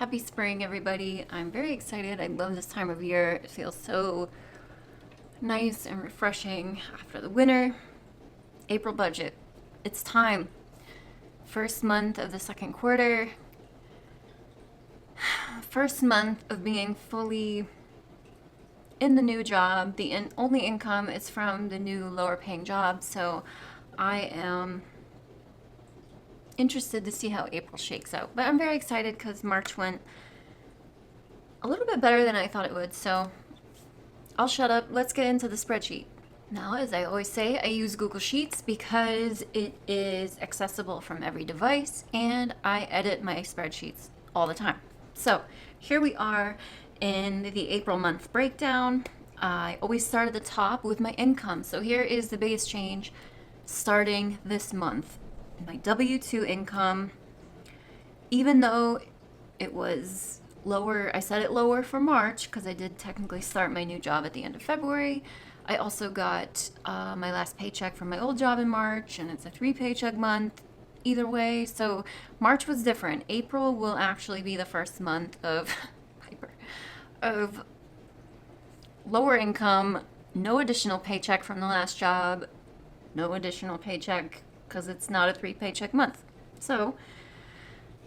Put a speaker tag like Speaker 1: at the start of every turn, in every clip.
Speaker 1: Happy spring, everybody. I'm very excited. I love this time of year. It feels so nice and refreshing after the winter. April budget. It's time. First month of the second quarter. First month of being fully in the new job. The only income is from the new lower paying job. So I am interested to see how April shakes out. But I'm very excited because March went a little bit better than I thought it would. So I'll shut up. Let's get into the spreadsheet. Now, as I always say, I use Google Sheets because it is accessible from every device and I edit my spreadsheets all the time. So here we are in the April month breakdown. I always start at the top with my income. So here is the biggest change starting this month. My W-2 income, even though it was lower, I set it lower for March because I did technically start my new job at the end of February. I also got my last paycheck from my old job in March, and it's a 3 paycheck month either way. So March was different. April will actually be the first month of of lower income, no additional paycheck from the last job, no additional paycheck because it's not a 3 paycheck month. So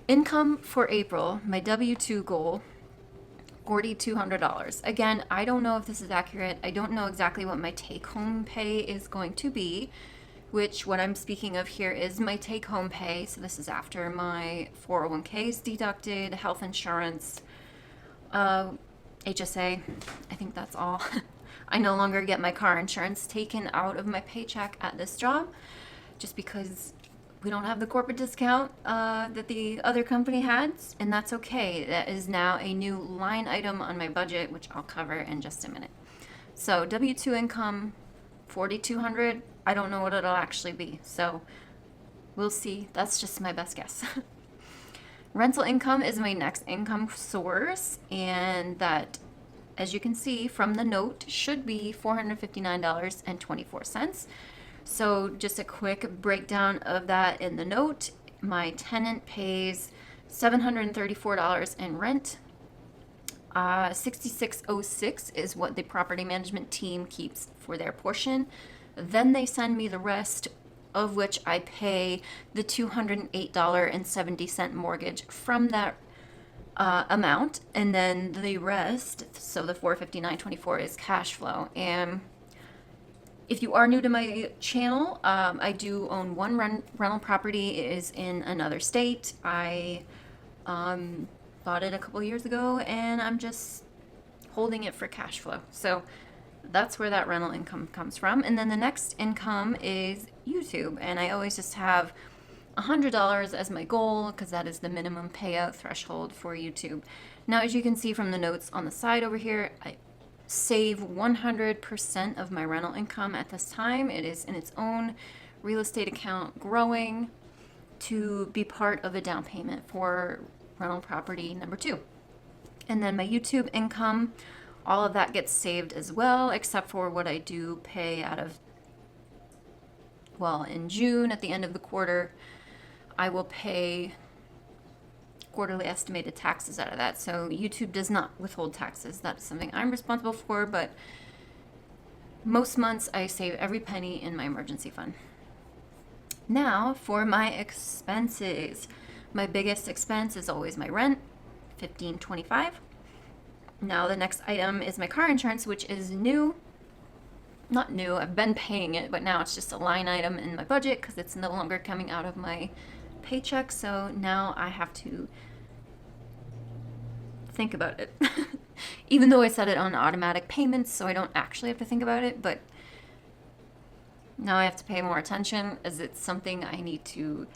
Speaker 1: income for April, my W-2 goal, $4,200. Again, I don't know if this is accurate. I don't know exactly what my take-home pay is going to be, which what I'm speaking of here is my take-home pay. So this is after my 401k is deducted, health insurance, HSA. I think that's all. I no longer get my car insurance taken out of my paycheck at this job just because we don't have the corporate discount that the other company had, and that's okay. That is now a new line item on my budget, which I'll cover in just a minute. So W-2 income, $4,200. I don't know what it'll actually be, so we'll see. That's just my best guess. Rental income is my next income source, and that, as you can see from the note, should be $459.24. So just a quick breakdown of that in the note. My tenant pays $734 in rent. 6606 is what the property management team keeps for their portion. Then they send me the rest, of which I pay the $208.70 mortgage from that amount. And then the rest, so the $459.24, is cash flow. And if you are new to my channel, I do own one rental property. It is in another state. I bought it a couple years ago, and I'm just holding it for cash flow. So that's where that rental income comes from. And then the next income is YouTube, and I always just have $100 as my goal because that is the minimum payout threshold for YouTube. Now, as you can see from the notes on the side over here, I save 100% of my rental income at this time. It is in its own real estate account, growing to be part of a down payment for rental property number 2. And then my YouTube income, all of that gets saved as well, except for what I do pay out of, well, in June at the end of the quarter, I will pay quarterly estimated taxes out of that. So YouTube does not withhold taxes. That's something I'm responsible for, but most months I save every penny in my emergency fund. Now for my expenses. My biggest expense is always my rent, $1,525. Now the next item is my car insurance, which is new. Not new, I've been paying it, but now it's just a line item in my budget because it's no longer coming out of my paycheck. So now I have to think about it. Even though I set it on automatic payments, so I don't actually have to think about it, but now I have to pay more attention as it's something I need to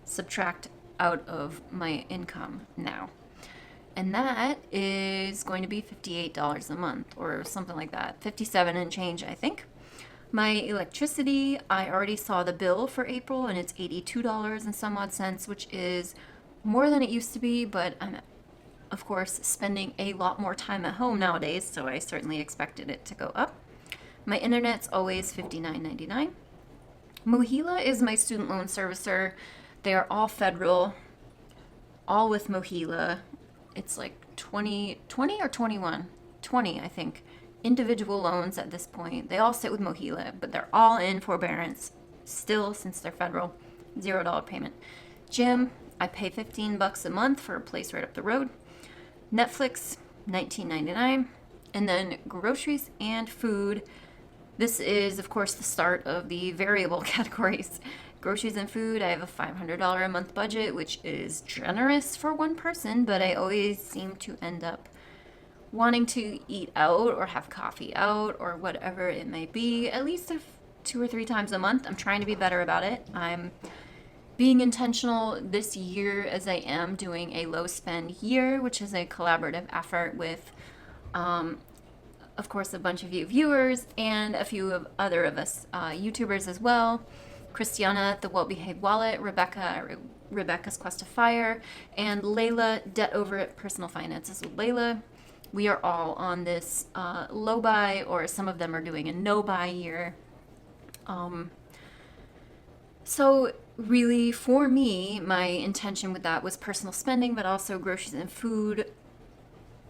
Speaker 1: subtract out of my income now. And that is going to be $58 a month or something like that. 57 and change, I think. My electricity, I already saw the bill for April, and it's $82 and some odd cents, which is more than it used to be, but I'm, of course, spending a lot more time at home nowadays, so I certainly expected it to go up. My internet's always $59.99. Mohila is my student loan servicer. They are all federal, all with Mohila. it's like 20 or 21, 20, I think, individual loans at this point. They all sit with Mohila, but they're all in forbearance still since they're federal. $0 payment. Gym, I pay $15 a month for a place right up the road. Netflix, $19.99. And then groceries and food. This is, of course, the start of the variable categories. Groceries and food, I have a $500 a month budget, which is generous for one person, but I always seem to end up wanting to eat out or have coffee out or whatever it may be, at least 2 or 3 times a month. I'm trying to be better about it. I'm being intentional this year as I am doing a low spend year, which is a collaborative effort with of course, a bunch of you viewers and a few of other of us YouTubers as well. Christiana, The Well-Behaved Wallet, Rebecca's Quest to Fire, and Layla, Debt Over It, Personal Finances with Layla. We are all on this low buy, or some of them are doing a no buy year. So really, for me, my intention with that was personal spending, but also groceries and food.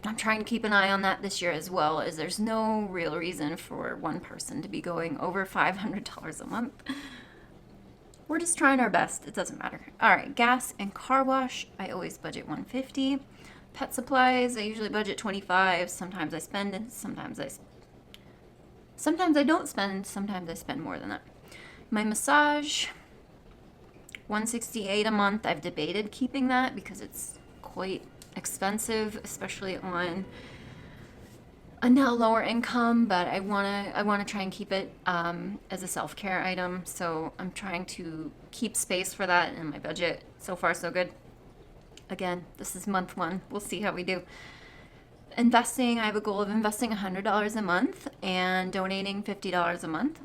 Speaker 1: I'm trying to keep an eye on that this year as well, as there's no real reason for one person to be going over $500 a month. We're just trying our best. It doesn't matter. All right, gas and car wash, I always budget $150. Pet supplies, I usually budget $25. Sometimes I spend, and sometimes I don't spend. Sometimes I spend more than that. My massage, $168 a month. I've debated keeping that because it's quite expensive, especially on a now lower income, but I wanna try and keep it as a self-care item. So I'm trying to keep space for that in my budget. So far, so good. Again, this is month 1. We'll see how we do. Investing, I have a goal of investing $100 a month and donating $50 a month.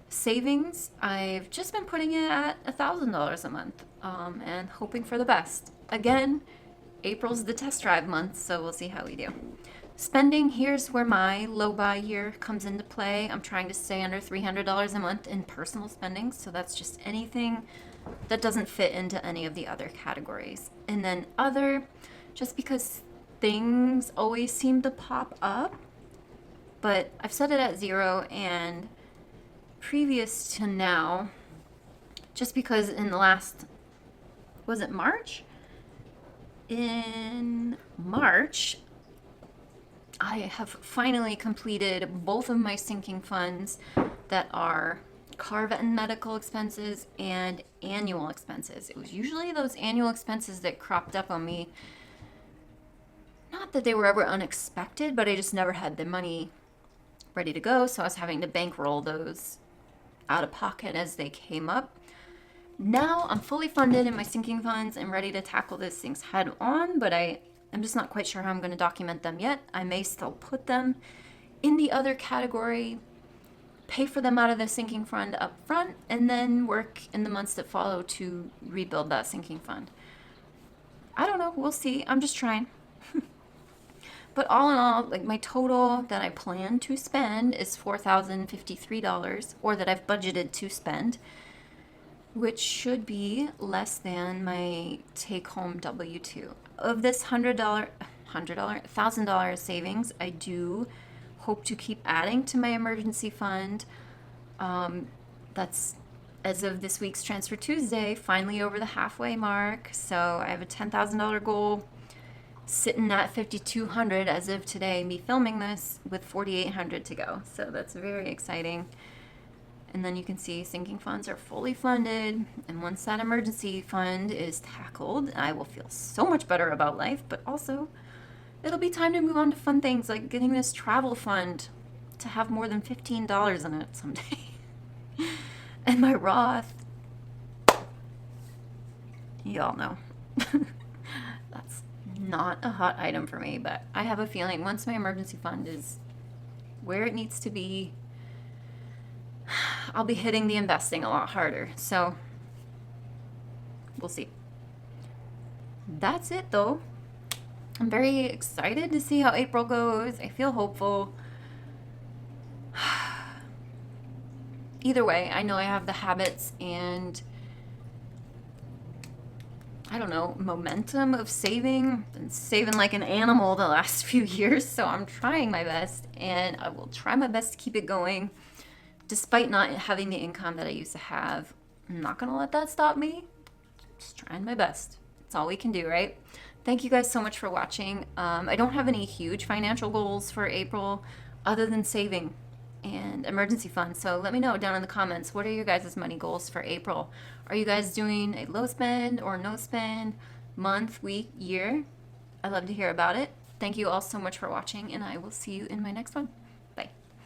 Speaker 1: Savings, I've just been putting it at $1,000 a month and hoping for the best. Again, April's the test drive month, so we'll see how we do. Spending, here's where my low buy year comes into play. I'm trying to stay under $300 a month in personal spending, so that's just anything that doesn't fit into any of the other categories. And then other, just because things always seem to pop up, but I've set it at 0, and previous to now, just because in the last, was it March? In March, I have finally completed both of my sinking funds that are car, vet, and medical expenses and annual expenses. It was usually those annual expenses that cropped up on me. Not that they were ever unexpected, but I just never had the money ready to go, so I was having to bankroll those out of pocket as they came up. Now I'm fully funded in my sinking funds and ready to tackle these things head on, but I'm just not quite sure how I'm going to document them yet. I may still put them in the other category, pay for them out of the sinking fund up front, and then work in the months that follow to rebuild that sinking fund. I don't know. We'll see. I'm just trying. But all in all, like, my total that I plan to spend is $4,053, or that I've budgeted to spend, which should be less than my take-home W-2. Of this $1,000 savings, I do hope to keep adding to my emergency fund. That's, as of this week's Transfer Tuesday, finally over the halfway mark. So I have a $10,000 goal, sitting at $5,200 as of today, me filming this, with $4,800 to go. So that's very exciting. And then you can see sinking funds are fully funded. And once that emergency fund is tackled, I will feel so much better about life. But also, it'll be time to move on to fun things like getting this travel fund to have more than $15 in it someday. And my Roth, y'all know. That's not a hot item for me, but I have a feeling once my emergency fund is where it needs to be, I'll be hitting the investing a lot harder. So we'll see. That's it though. I'm very excited to see how April goes. I feel hopeful. Either way, I know I have the habits and I don't know, momentum of saving. Been saving like an animal the last few years, so I'm trying my best, and I will try my best to keep it going, despite not having the income that I used to have. I'm not gonna let that stop me. Just trying my best. That's all we can do, right? Thank you guys so much for watching. I don't have any huge financial goals for April other than saving and emergency funds. So let me know down in the comments, what are your guys' money goals for April? Are you guys doing a low spend or no spend, month, week, year? I'd love to hear about it. Thank you all so much for watching, and I will see you in my next one.